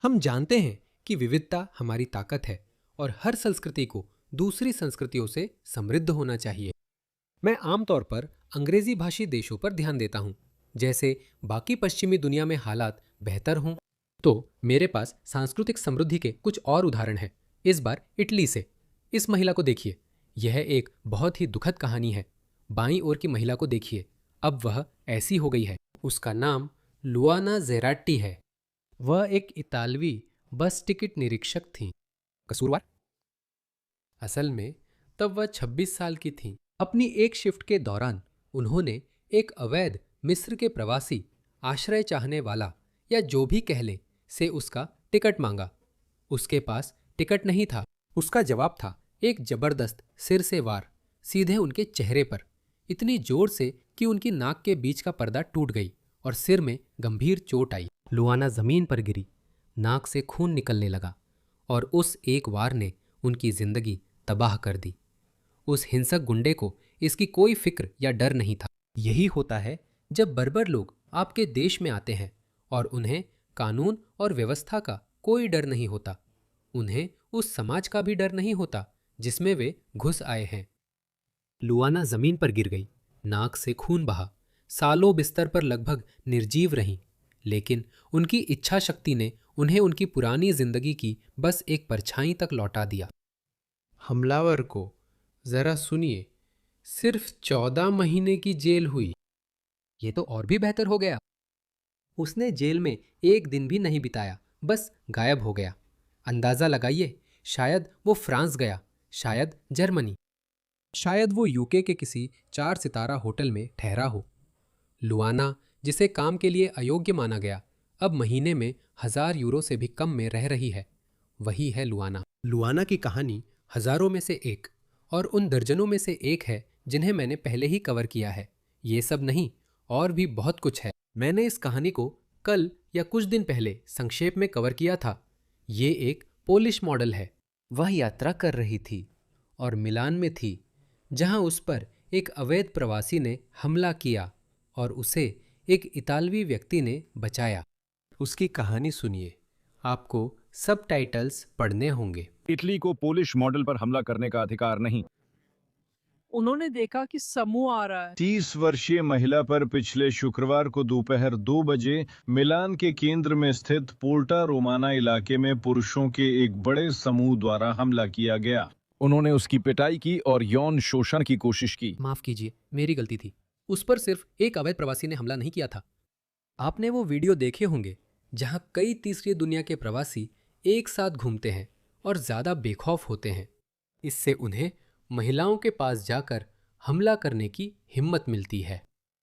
हम जानते हैं कि विविधता हमारी ताकत है और हर संस्कृति को दूसरी संस्कृतियों से समृद्ध होना चाहिए। मैं आमतौर पर अंग्रेजी भाषी देशों पर ध्यान देता हूँ। जैसे बाकी पश्चिमी दुनिया में हालात बेहतर हों, तो मेरे पास सांस्कृतिक समृद्धि के कुछ और उदाहरण हैं। इस बार इटली से। इस महिला को देखिए, यह एक बहुत ही दुखद कहानी है। बाईं ओर की महिला को देखिए, अब वह ऐसी हो गई है। उसका नाम लुआना जेराट्टी है। वह एक इतालवी बस टिकट निरीक्षक थीं। कसूरवार? असल में तब वह 26 साल की थीं। अपनी एक शिफ्ट के दौरान उन्होंने एक अवैध मिस्र के प्रवासी, आश्रय चाहने वाला या जो भी कह ले, से उसका टिकट मांगा। उसके पास टिकट नहीं था। उसका जवाब था एक जबरदस्त सिर से वार, सीधे उनके चेहरे पर, इतनी जोर से कि उनकी नाक के बीच का पर्दा टूट गई और सिर में गंभीर चोट आई। लुआना जमीन पर गिरी, नाक से खून निकलने लगा और उस एक वार ने उनकी जिंदगी तबाह कर दी। उस हिंसक गुंडे को इसकी कोई फिक्र या डर नहीं था। यही होता है जब बर्बर लोग आपके देश में आते हैं और उन्हें कानून और व्यवस्था का कोई डर नहीं होता। उन्हें उस समाज का भी डर नहीं होता जिसमें वे घुस आए हैं। लुआना जमीन पर गिर गई, नाक से खून बहा, सालों बिस्तर पर लगभग निर्जीव रहीं, लेकिन उनकी इच्छा शक्ति ने उन्हें उनकी पुरानी जिंदगी की बस एक परछाई तक लौटा दिया। हमलावर को जरा सुनिए, सिर्फ 14 महीने की जेल हुई। ये तो और भी बेहतर हो गया। उसने जेल में एक दिन भी नहीं बिताया, बस गायब हो गया। अंदाजा लगाइए, शायद वो फ्रांस गया, शायद जर्मनी, शायद वो यूके के किसी 4 सितारा होटल में ठहरा हो। लुआना, जिसे काम के लिए अयोग्य माना गया, अब महीने में 1000 यूरो से भी कम में रह रही है। वही है लुआना। लुआना की कहानी हजारों में से एक और उन दर्जनों में से एक है जिन्हें मैंने पहले ही कवर किया है। ये सब नहीं, और भी बहुत कुछ है। मैंने इस कहानी को कल या कुछ दिन पहले संक्षेप में कवर किया था। ये एक पोलिश मॉडल है। वह यात्रा कर रही थी और मिलान में थी, जहां उस पर एक अवैध प्रवासी ने हमला किया और उसे एक इतालवी व्यक्ति ने बचाया। उसकी कहानी सुनिए, आपको सबटाइटल्स पढ़ने होंगे। इटली को पोलिश मॉडल पर हमला करने का अधिकार नहीं। उन्होंने देखा कि समूह आ रहा है। 30 वर्षीय महिला पर पिछले शुक्रवार को दोपहर 2 बजे मिलान के केंद्र में स्थित पोर्टा रोमाना इलाके में पुरुषों के एक बड़े समूह द्वारा हमला किया गया। उन्होंने उसकी पिटाई की और यौन शोषण की कोशिश की। माफ कीजिए, मेरी गलती थी। उस पर सिर्फ एक अवैध प्रवासी ने हमला नहीं किया था। आपने वो वीडियो देखे होंगे जहां कई तीसरी दुनिया के प्रवासी एक साथ घूमते हैं और ज्यादा बेखौफ होते हैं। इससे उन्हें महिलाओं के पास जाकर हमला करने की हिम्मत मिलती है।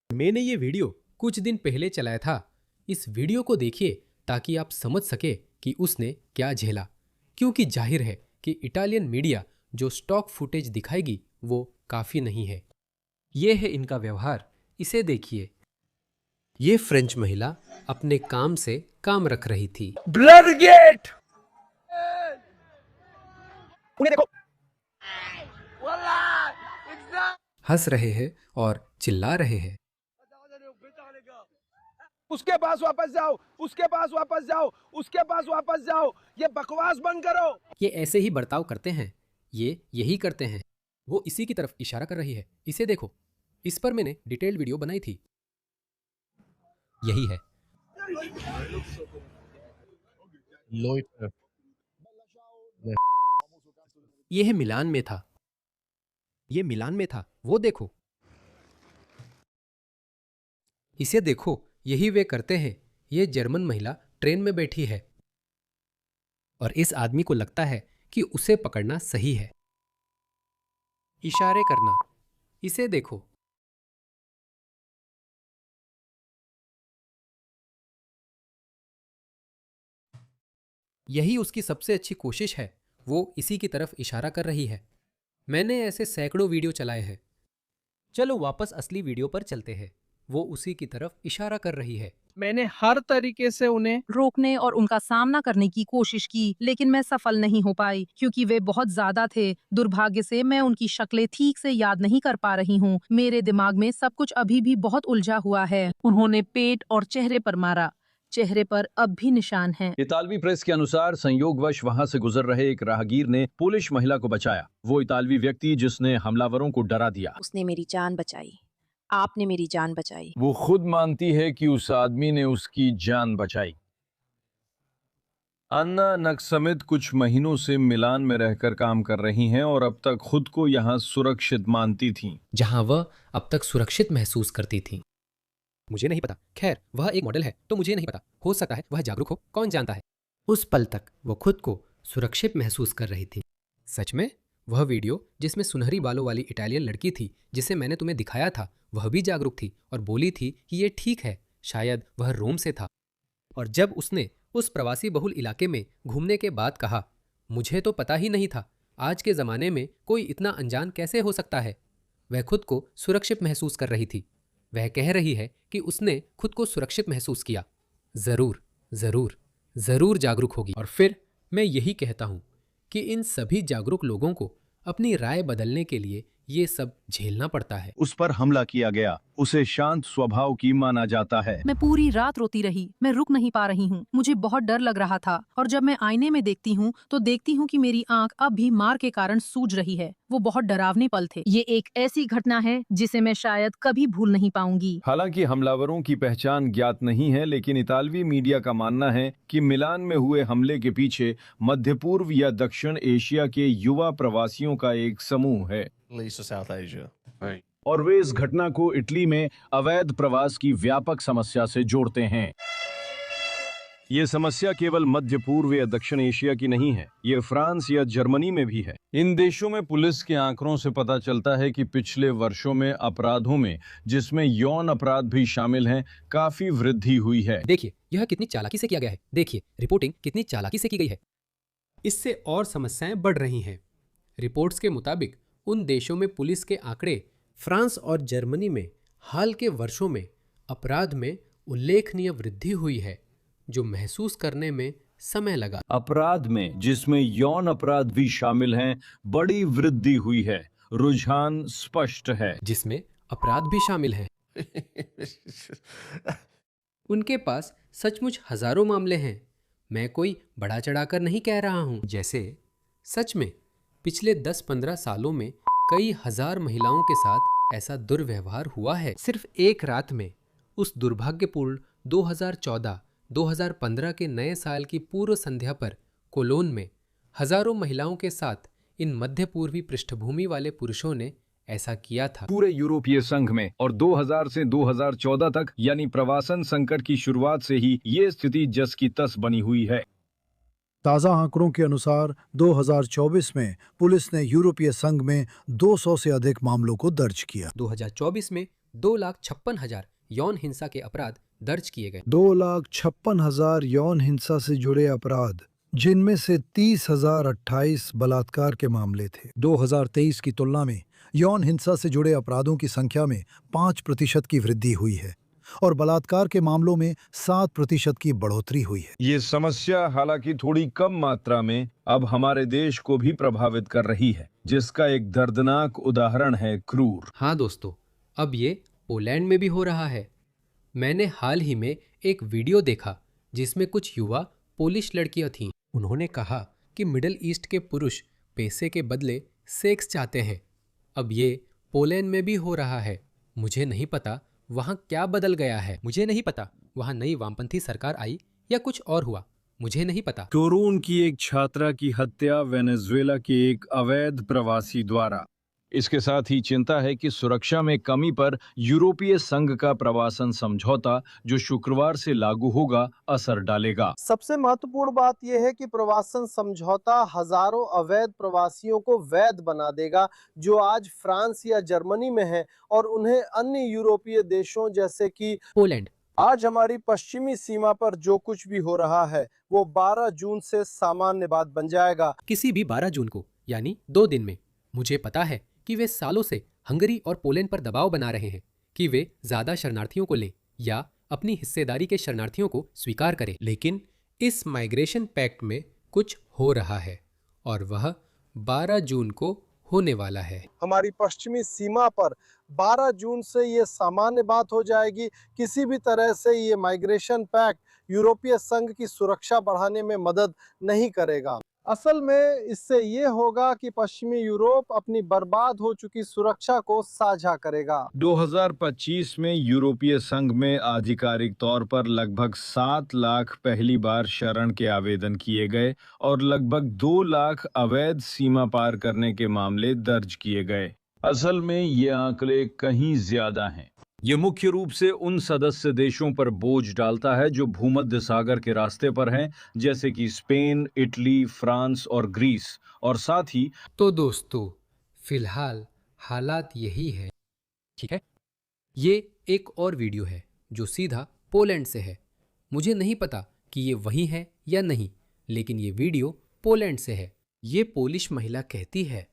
मैंने ये वीडियो कुछ दिन पहले चलाया था। इस वीडियो को देखिए ताकि आप समझ सके कि उसने क्या झेला, क्योंकि जाहिर है कि इटालियन मीडिया जो स्टॉक फुटेज दिखाएगी वो काफी नहीं है। ये है इनका व्यवहार, इसे देखिए। ये फ्रेंच महिला अपने काम से काम रख रही थी। Blood gate! उन्हें देखो। हंस रहे हैं और चिल्ला रहे हैं। उसके पास वापस जाओ, उसके पास वापस जाओ, उसके पास वापस जाओ। ये बकवास बंद करो। ये ऐसे ही बर्ताव करते हैं, ये यही करते हैं। वो इसी की तरफ इशारा कर रही है, इसे देखो। इस पर मैंने डिटेल्ड वीडियो बनाई थी। यही है। यह मिलान में था। ये मिलान में था, वो देखो। इसे देखो, यही वे करते हैं। ये जर्मन महिला ट्रेन में बैठी है और इस आदमी को लगता है कि उसे पकड़ना सही है। इशारे करना, इसे देखो। यही उसकी सबसे अच्छी कोशिश है। वो इसी की तरफ इशारा कर रही है। मैंने ऐसे सैकड़ों वीडियो चलाए हैं। चलो वापस असली वीडियो पर चलते हैं। वो उसी की तरफ इशारा कर रही है। मैंने हर तरीके से उन्हें रोकने और उनका सामना करने की कोशिश की, लेकिन मैं सफल नहीं हो पाई क्योंकि वे बहुत ज्यादा थे। दुर्भाग्य से मैं उनकी शक्लें ठीक से याद नहीं कर पा रही हूँ। मेरे दिमाग में सब कुछ अभी भी बहुत उलझा हुआ है। उन्होंने पेट और चेहरे पर मारा, चेहरे पर अब भी निशान हैं। इतालवी प्रेस के अनुसार संयोगवश वहां से गुजर रहे एक राहगीर ने पोलिश महिला को बचाया। वो इतालवी व्यक्ति जिसने हमलावरों को डरा दिया। उसने मेरी जान बचाई। आपने मेरी जान बचाई। वो खुद मानती है कि उस आदमी ने उसकी जान बचाई। अन्ना नक्समित कुछ महीनों से मिलान में रहकर काम कर रही हैं और अब तक खुद को यहाँ सुरक्षित मानती थीं। जहां वह अब तक सुरक्षित महसूस करती थीं। मुझे नहीं पता, खैर वह एक मॉडल है तो मुझे नहीं पता, हो सकता है वह जागरूक हो, कौन जानता है। उस पल तक वो खुद को सुरक्षित महसूस कर रही थी। सच में वह वीडियो जिसमें सुनहरी बालों वाली इटालियन लड़की थी जिसे मैंने तुम्हें दिखाया था, वह भी जागरूक थी और बोली थी कि ये ठीक है, शायद वह रोम से था। और जब उसने उस प्रवासी बहुल इलाके में घूमने के बाद कहा, मुझे तो पता ही नहीं था, आज के ज़माने में कोई इतना अनजान कैसे हो सकता है, वह खुद को सुरक्षित महसूस कर रही थी। वह कह रही है कि उसने खुद को सुरक्षित महसूस किया। ज़रूर ज़रूर ज़रूर जागरूक होगी। और फिर मैं यही कहता हूँ कि इन सभी जागरूक लोगों को अपनी राय बदलने के लिए ये सब झेलना पड़ता है। उस पर हमला किया गया। उसे शांत स्वभाव की माना जाता है। मैं पूरी रात रोती रही, मैं रुक नहीं पा रही हूँ। मुझे बहुत डर लग रहा था और जब मैं आईने में देखती हूँ तो देखती हूँ कि मेरी आंख अब भी मार के कारण सूज रही है। वो बहुत डरावने पल थे। ये एक ऐसी घटना है जिसे मैं शायद कभी भूल नहीं पाऊंगी। हालांकि हमलावरों की पहचान ज्ञात नहीं है, लेकिन इतालवी मीडिया का मानना है कि मिलान में हुए हमले के पीछे मध्य पूर्व या दक्षिण एशिया के युवा प्रवासियों का एक समूह है। और वे इस घटना को इटली में अवैध प्रवास की व्यापक समस्या से जोड़ते हैं। ये समस्या केवल मध्य पूर्व या दक्षिण एशिया की नहीं है, ये फ्रांस या जर्मनी में भी है। इन देशों में पुलिस के आंकड़ों से पता चलता है कि पिछले वर्षों में अपराधों में, जिसमें यौन अपराध भी शामिल हैं, काफी वृद्धि हुई है। देखिए यह कितनी चालाकी से किया गया है, देखिए रिपोर्टिंग कितनी चालाकी से की गई है। इससे और समस्याएं बढ़ रही हैं। रिपोर्ट्स के मुताबिक उन देशों में पुलिस के आंकड़े, फ्रांस और जर्मनी में हाल के वर्षों में अपराध में उल्लेखनीय वृद्धि हुई है, जो महसूस करने में समय लगा। अपराध में, जिसमें यौन अपराध भी शामिल हैं, बड़ी वृद्धि हुई है। रुझान स्पष्ट है। जिसमें अपराध भी शामिल हैं। उनके पास सचमुच हजारों मामले हैं। मैं कोई बड़ा चढ़ाकर नहीं कह रहा हूं। जैसे सच में पिछले 10-15 सालों में कई हजार महिलाओं के साथ ऐसा दुर्व्यवहार हुआ है। सिर्फ एक रात में उस दुर्भाग्यपूर्ण 2014-2015 के नए साल की पूर्व संध्या पर कोलोन में हजारों महिलाओं के साथ इन मध्य पूर्वी पृष्ठभूमि वाले पुरुषों ने ऐसा किया था। पूरे यूरोपीय संघ में और 2000 से 2014 तक, यानी प्रवासन संकट की शुरुआत से ही ये स्थिति जस की तस बनी हुई है। ताज़ा आंकड़ों के अनुसार 2024 में पुलिस ने यूरोपीय संघ में 200 से अधिक मामलों को दर्ज किया। 2024 में 2,56,000 यौन हिंसा के अपराध दर्ज किए गए। 2,56,000 यौन हिंसा से जुड़े अपराध, जिनमें से 30,028 बलात्कार के मामले थे। 2023 की तुलना में यौन हिंसा से जुड़े अपराधों की संख्या में 5% की वृद्धि हुई है और बलात्कार के मामलों में 7% की बढ़ोतरी हुई है। ये समस्या हालांकि थोड़ी कम मात्रा में अब हमारे देश को भी प्रभावित कर रही है, जिसका एक दर्दनाक उदाहरण है क्रूर। हाँ दोस्तों, अब ये पोलैंड में भी हो रहा है। मैंने हाल ही में एक वीडियो देखा जिसमें कुछ युवा पोलिश लड़कियां थीं। उन्होंने कहा कि मिडिल ईस्ट के पुरुष पैसे के बदले सेक्स चाहते हैं। अब ये पोलैंड में भी हो रहा है। मुझे नहीं पता वहाँ क्या बदल गया है। मुझे नहीं पता वहाँ नई वामपंथी सरकार आई या कुछ और हुआ। मुझे नहीं पता। टोरून की एक छात्रा की हत्या वेनेजुएला के एक अवैध प्रवासी द्वारा। इसके साथ ही चिंता है कि सुरक्षा में कमी पर यूरोपीय संघ का प्रवासन समझौता, जो शुक्रवार से लागू होगा, असर डालेगा। सबसे महत्वपूर्ण बात यह है कि प्रवासन समझौता हजारों अवैध प्रवासियों को वैध बना देगा, जो आज फ्रांस या जर्मनी में हैं, और उन्हें अन्य यूरोपीय देशों जैसे कि पोलैंड। आज हमारी पश्चिमी सीमा पर जो कुछ भी हो रहा है वो 12 जून से सामान्य बात बन जाएगा। किसी भी 12 जून को, यानी 2 दिन में। मुझे पता है कि वे सालों से हंगरी और पोलैंड पर दबाव बना रहे हैं कि वे ज्यादा शरणार्थियों को लें या अपनी हिस्सेदारी के शरणार्थियों को स्वीकार करें। लेकिन इस माइग्रेशन पैक्ट में कुछ हो रहा है और वह 12 जून को होने वाला है। हमारी पश्चिमी सीमा पर 12 जून से ये सामान्य बात हो जाएगी। किसी भी तरह से ये माइग्रेशन पैक्ट यूरोपीय संघ की सुरक्षा बढ़ाने में मदद नहीं करेगा। असल में इससे ये होगा कि पश्चिमी यूरोप अपनी बर्बाद हो चुकी सुरक्षा को साझा करेगा। 2025 में यूरोपीय संघ में आधिकारिक तौर पर लगभग 7 लाख पहली बार शरण के आवेदन किए गए और लगभग 2 लाख अवैध सीमा पार करने के मामले दर्ज किए गए। असल में ये आंकड़े कहीं ज्यादा हैं। ये मुख्य रूप से उन सदस्य देशों पर बोझ डालता है जो भूमध्य सागर के रास्ते पर हैं, जैसे कि स्पेन, इटली, फ्रांस और ग्रीस, और साथ ही तो दोस्तों, फिलहाल हालात यही है, ठीक है। ये एक और वीडियो है जो सीधा पोलैंड से है। मुझे नहीं पता कि ये वही है या नहीं, लेकिन ये वीडियो पोलैंड से है। ये पोलिश महिला कहती है,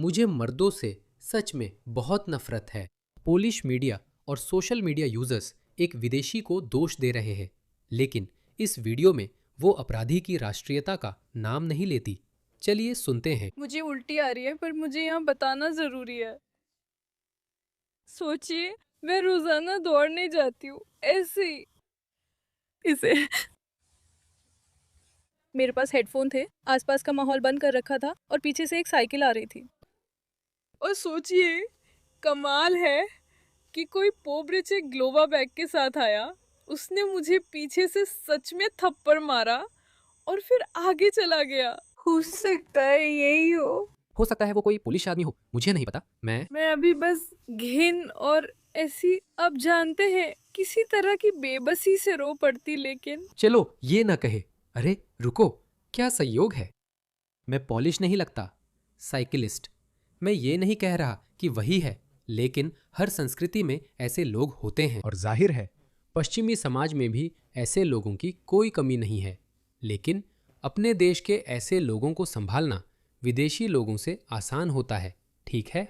मुझे मर्दों से सच में बहुत नफरत है। पोलिश मीडिया और सोशल मीडिया यूजर्स एक विदेशी को दोष दे रहे हैं, लेकिन इस वीडियो में वो अपराधी की राष्ट्रीयता का नाम नहीं लेती। चलिए सुनते हैं। मुझे उल्टी आ रही है पर मुझे यहाँ बताना जरूरी है। सोचिए, मैं रोजाना दौड़ने जाती हूँ ऐसे ही। इसे मेरे पास हेडफोन थे, आसपास का माहौल बंद कर रखा था और पीछे से एक साइकिल आ रही थी। और सोचिए, कमाल है कि कोई पोब्रिच एक ग्लोवा बैग के साथ आया, उसने मुझे पीछे से सच में थप्पड़ मारा और फिर आगे चला गया। हो सकता है यही हो सकता है वो कोई पुलिस आदमी हो, मुझे नहीं पता। मैं अभी बस घिन और ऐसी, अब जानते हैं, किसी तरह की बेबसी से रो पड़ती। लेकिन चलो ये ना कहे। अरे रुको, क्या संयोग है। मैं पॉलिश नहीं लगता, साइकिलिस्ट। मैं ये नहीं कह रहा कि वही है, लेकिन हर संस्कृति में ऐसे लोग होते हैं और जाहिर है पश्चिमी समाज में भी ऐसे लोगों की कोई कमी नहीं है। लेकिन अपने देश के ऐसे लोगों को संभालना विदेशी लोगों से आसान होता है, ठीक है,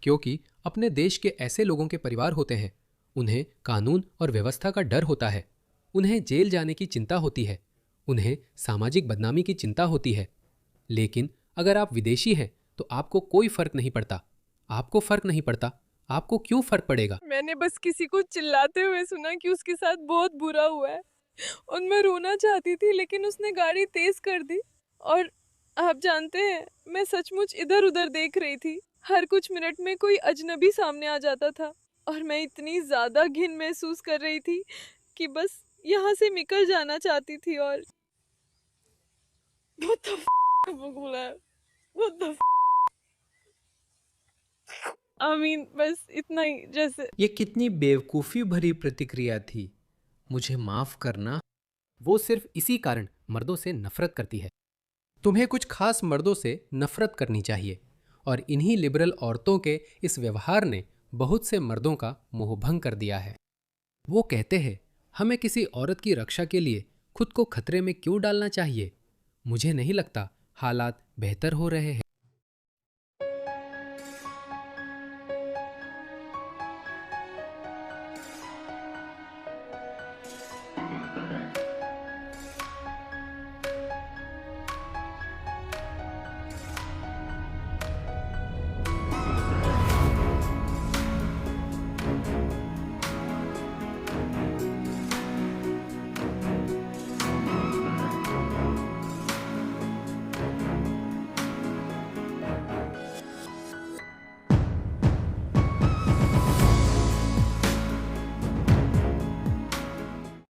क्योंकि अपने देश के ऐसे लोगों के परिवार होते हैं। उन्हें कानून और व्यवस्था का डर होता है, उन्हें जेल जाने की चिंता होती है, उन्हें सामाजिक बदनामी की चिंता होती है। लेकिन अगर आप विदेशी हैं तो आपको कोई फर्क नहीं पड़ता। आपको फर्क नहीं पड़ता, आपको क्यों फर्क पड़ेगा। मैंने बस किसी को चिल्लाते हुए सुना कि उसके साथ बहुत बुरा हुआ है और मैं रोना चाहती थी, लेकिन उसने गाड़ी तेज कर दी। और आप जानते हैं, मैं सचमुच इधर उधर देख रही थी। हर कुछ मिनट में कोई अजनबी सामने आ जाता था और मैं इतनी ज्यादा घिन महसूस कर रही थी कि बस यहाँ से निकल जाना चाहती थी। और What the f- बोला है? What the f- बस इतना ही। जैसे ये कितनी बेवकूफ़ी भरी प्रतिक्रिया थी, मुझे माफ़ करना। वो सिर्फ इसी कारण मर्दों से नफरत करती है। तुम्हें कुछ खास मर्दों से नफरत करनी चाहिए, और इन्हीं लिबरल औरतों के इस व्यवहार ने बहुत से मर्दों का मोहभंग कर दिया है। वो कहते हैं, हमें किसी औरत की रक्षा के लिए खुद को खतरे में क्यों डालना चाहिए। मुझे नहीं लगता हालात बेहतर हो रहे हैं।